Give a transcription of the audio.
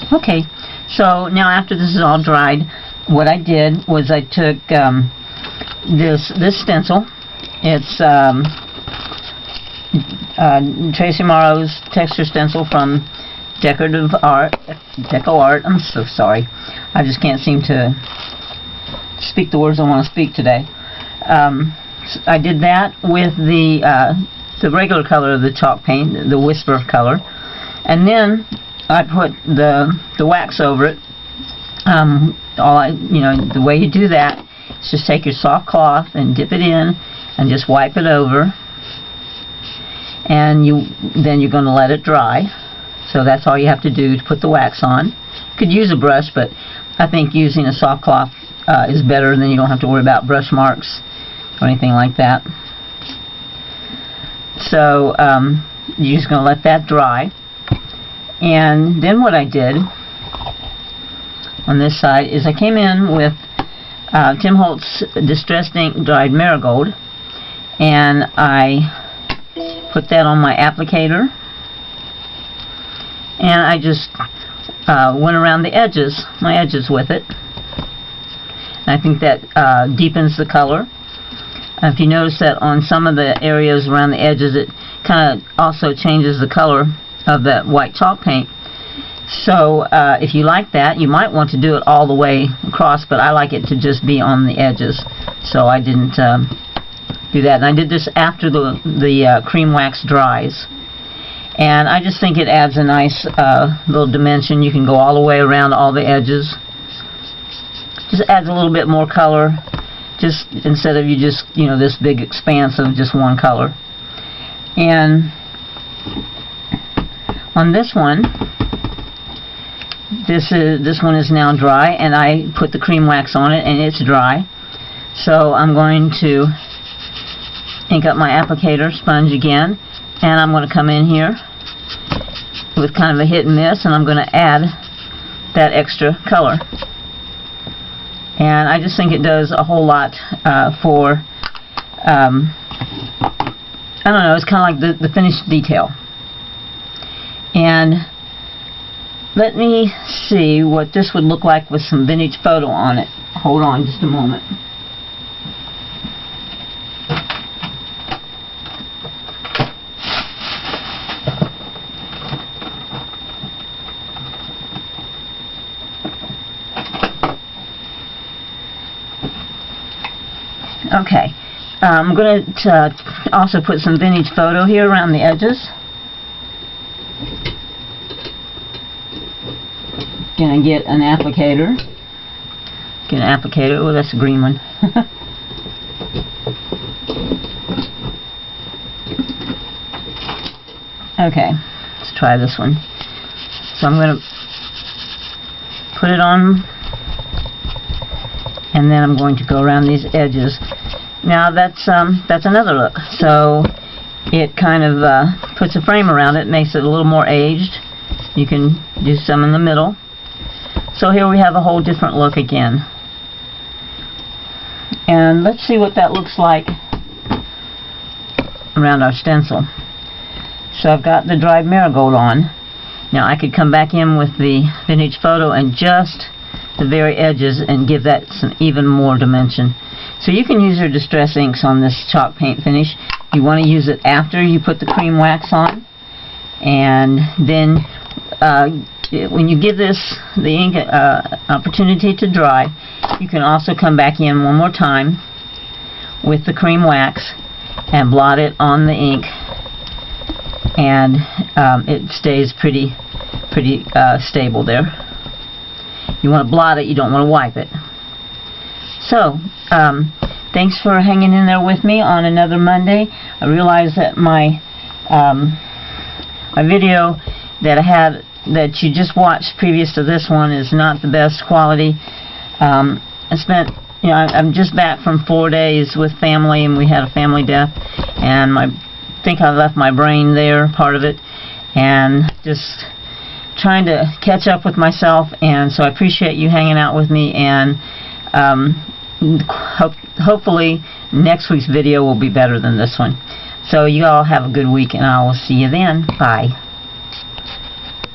Okay, so now after this is all dried, what I did was I took this stencil. It's Tracy Morrow's texture stencil from dECOR2. I'm so sorry. I just can't seem to speak the words I want to speak today. I did that with the regular color of the chalk paint, the Whisper color, and then I put the wax over it. The way you do that is just take your soft cloth and dip it in and just wipe it over, and then you're going to let it dry. So that's all you have to do to put the wax on. You could use a brush, but I think using a soft cloth is better, and then you don't have to worry about brush marks or anything like that. So you're just going to let that dry. And then what I did on this side is I came in with Tim Holtz Distressed Ink Dried Marigold, and I put that on my applicator, and I just went around the edges, my edges with it. And I think that deepens the color. If you notice that on some of the areas around the edges, it kind of also changes the color of that white chalk paint. So if you like that, you might want to do it all the way across, but I like it to just be on the edges, so I didn't do that. And I did this after the cream wax dries, and I just think it adds a nice little dimension. You can go all the way around all the edges. Just adds a little bit more color, just instead of this big expanse of just one color. And on this one, this one is now dry, and I put the cream wax on it, and it's dry. So I'm going to ink up my applicator sponge again, and I'm going to come in here with kind of a hit and miss, and I'm going to add that extra color. And I just think it does a whole lot for, I don't know, it's kind of like the finished detail. And let me see what this would look like with some vintage photo on it. Hold on just a moment. Okay, I'm going to also put some vintage photo here around the edges. Gonna get an applicator. Oh, that's a green one. Okay, let's try this one. So I'm going to put it on, and then I'm going to go around these edges. Now that's another look. So it kind of puts a frame around it, makes it a little more aged. You can do some in the middle. So here we have a whole different look again. And let's see what that looks like around our stencil. So I've got the dried marigold on. Now I could come back in with the vintage photo and just the very edges and give that some even more dimension. So you can use your distress inks on this chalk paint finish. You want to use it after you put the cream wax on, and then when you give the ink opportunity to dry, you can also come back in one more time with the cream wax and blot it on the ink, and it stays pretty stable there. You want to blot it, you don't want to wipe it. So thanks for hanging in there with me on another Monday. I realize that my video that I had, that you just watched previous to this one, is not the best quality. I'm just back from 4 days with family, and we had a family death, and I think I left my brain there, part of it, and just trying to catch up with myself. And so I appreciate you hanging out with me, and hopefully next week's video will be better than this one. So you all have a good week, and I will see you then. Bye.